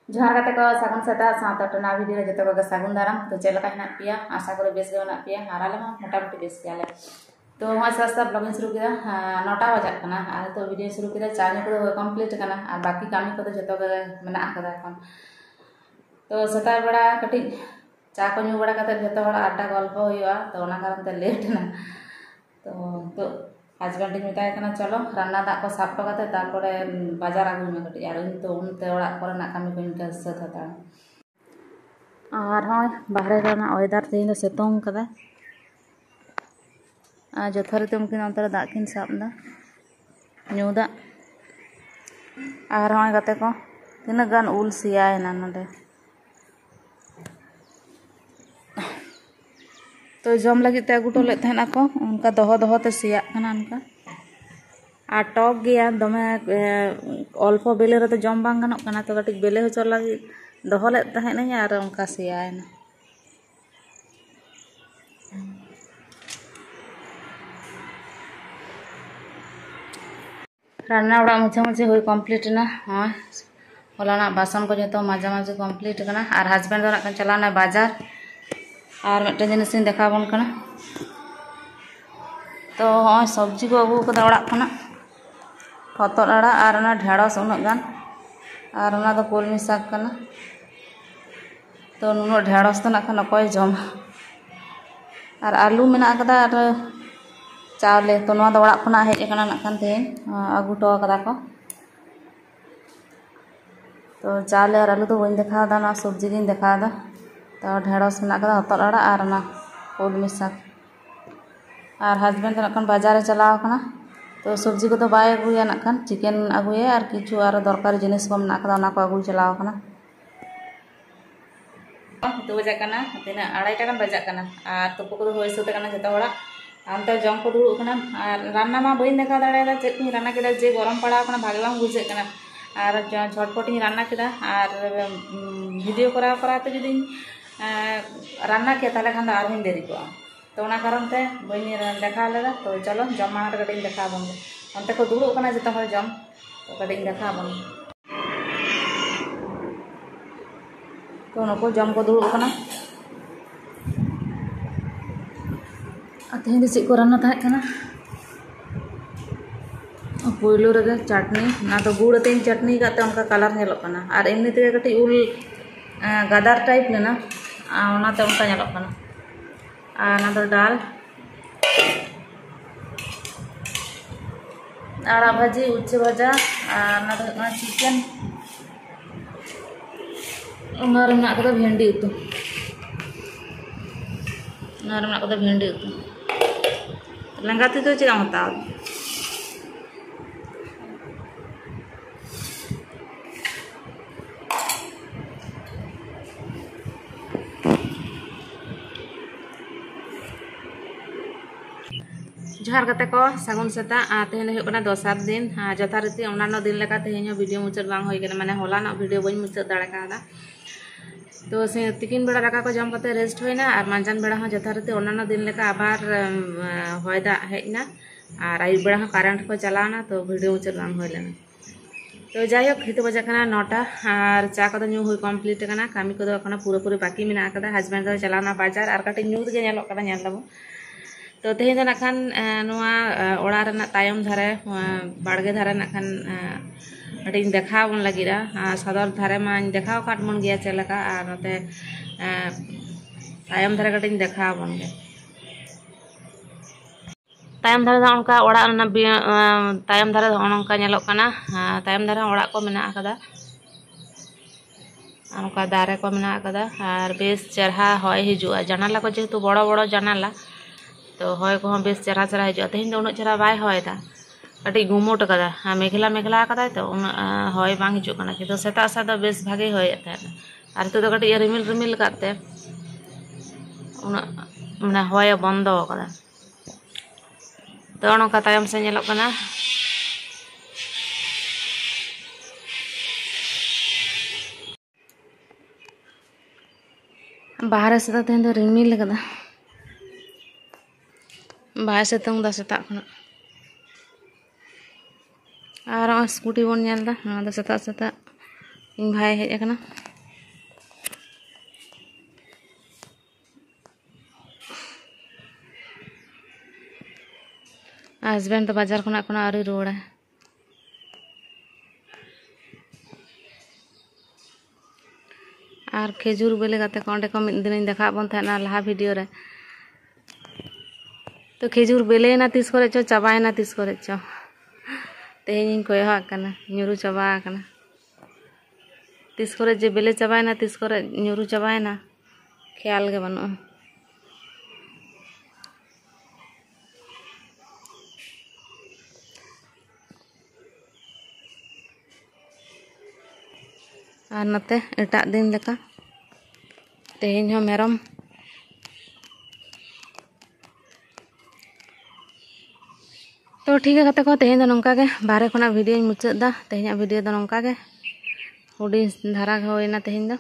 जोहार गाते को सागुन सेता सावता टना वीडियो जतो को सागुन दाराम तो चेल का हेना पिया आशा करे बेस गे मेना पिया आर आले मोटामुटी बेस गयाले तो हय सस्ता ब्लॉगिंग शुरू किया 9टा बजाक कना आर तो वीडियो शुरू किया चा ᱧᱩ को कंप्लीट कना आर बाकी कामी को जतो गे मेना आकदा এখন तो सेता बड़ा कटी चा को ᱧᱩ बड़ा कते जतो बड़ा आटा गल्प होया तो ओना कारण ते लेट ना तो हस्बैंड मिताय कना चलो रान्ना दाग को साफ कते तारपरे बाजार आगु में कटी आर तो उनते ओड़ा करना कामी को इनका सत हता और हय बाहरे रेना वेदर तेन सेतोंग कदा आ जथारे तुम किन अंतर दाग किन साबदा ᱧᱩ दाग और हय गाते को तिना गान उल सियायना नडे तो जम लगी ते अगुटो ले तहना को उनका दोहो ते सिया कना उनका आ टॉक गया दमे अल्प बेले रे तो जम बांग गनोक कना तो कटी बेले हो चल लगी दोहो ले तहना और उनका सियायना रान्ना उड़ा मुछे मुछे हुई कंप्लीट ना हाँ होलाना बासन को जो मजा मजा कंप्लीट कना और हस्बैंड दो ना चलाना बाजार और मिट्टे जिनिस देखा बन कना तो हाँ सब्जी को अगू कदा ओड़ा कना हतड़ आड़ा और ना ढेड़स उना गान और ना तो कलमी शाक कना तो नुनो ढेड़स तो ना खान अकय जम और आलू मेना कदा और चावले तो नवा दो ओड़ा खना हेज कना ना खान तेन अगू टो कदा को तो चावले और आलू तो बइन देखादा ना सब्जी गिन देखादा तो ढेड़स में हतड़ आड़ा और ना कलमी शाक और हस्बैंड तो बाजार चलाव कना तो सब्जी को तो बाय अगुया नाखान चिकेन अगुया और किछु और दरकारी जिनिस को मेना कदा को अगु चलाव कना तो बजा कना तिना 2:30 टाका बजा कना और तुपु को होय सते कना जतो होड़ा अंत जम को दुड़ु कना और रान्ना मा बइन देखा दाड़ेदा चेक नि रान्ना केदा जे गरम पड़ा कना भागे बांग बुझे कना और झटपट इन रान्ना केदा और वीडियो करा तो जदि रान्ना के ताले खान आर हिन देरी को तो ओना कारण ते बइन देखा लेदा तो चलो जम माना रे कटिंग देखा बन अंते को दुड़ु कना जतो हर जम तो कटिंग देखा बन तो नको जम को दुड़ु कना तेहन से को रान्ना ताहे कना पोइलो रे चटनी ना तो गुड़ तेन चटनी काते उनका कलर नेलो कना और एमनी ते कटी उल गादार टाइप लेना ओनाते उनका नेलो कना और ना तो दाल आड़ा भाजी उच्चे भाजा और ना तो चिकेन और ना को भेंडी उतु और ना को भेंडी उतु लंगाती तो चिका मता जोहार गाते को सागुन सेता तेहन होना दोसार दिन यथारीति अन्य दिन लेका तेहन वीडियो मुचाद बांग होय माने हलाना वीडियो बन मुचाद दाड़े कादा तो से तिकिन बेड़ा दाका को जम करते रेस्ट होना और मांजान बेड़ा यथारीति अन्य दिन लेका आबार हय दाग हेजना और आयु बेड़ा कारेंट को चलाना तो वीडियो मुचाद बांग होय लेना तो जाइक हित बजा 9टा और चा को ᱧᱩ हुई कंप्लीट करना कामी को पूरा पूरी बाकी मेना कदा हस्बैंड दो चलाना बाजार और कटी ᱧᱩ गे नेलो कदा नेल लबो तो तेहन नाखान ओड़ा तायम धारे बाड़गे धारे नाखान हटिंग देखा बन लगी सदर धारे मा देखा काट मन गया चलका और नते तायम धारे कटिंग देखा बन गे तायम धारे दा उनका ओड़ा तायम धारे दा उनका नेलो कना तायम धारे ओड़ा को मेना कदा उनका दारे को मेना कदा और बेस चरहा हय हिजुआ जनाला को जेहेतु बड़ो बड़ो जनाला तो हय को बेस चरहा चरहा हिजुआ तेहन दो उन चरहा बाय हयदा कटी गुमोट कदा मेघला मेघला कदा तो उन हय बांग हिजु कना कि तो सेता सा दो बेस भागे हय ताहे और तो कटी रिमिल रिमिल काते उन माने हय बंद कदा तो नोका तायम से नेलो कना बाहर से तेहन दो रिमिल कदा बाय सेतोंग दा सेता खना और स्कूटी बन नेलदा सेता सेता इन भाई हेज आकना हस्बैंड तो बाजार खुना कोनो आरी रुवाड़ा और खेजूर बेले गाते को अंडे को मिद दिन देखा बन था लहा वीडियो रे तो खेजूर बेले ना तीस करे चो चाबाए ना तीस करे चो तेहें कोया करना ᱧᱩᱨᱩ चाबा करना तीस करे जे बेले चाबाए ना तीस करे ᱧᱩᱨᱩ चाबाए ना ख्याल के बनो और नते एटा दिन लेका तेहें हो मेरम तो ठीक है कते को तेहें नौका के बारे खुना वीडियो मुचाद दा तेहें वीडियो नौका के हुडी धारा होना तेहें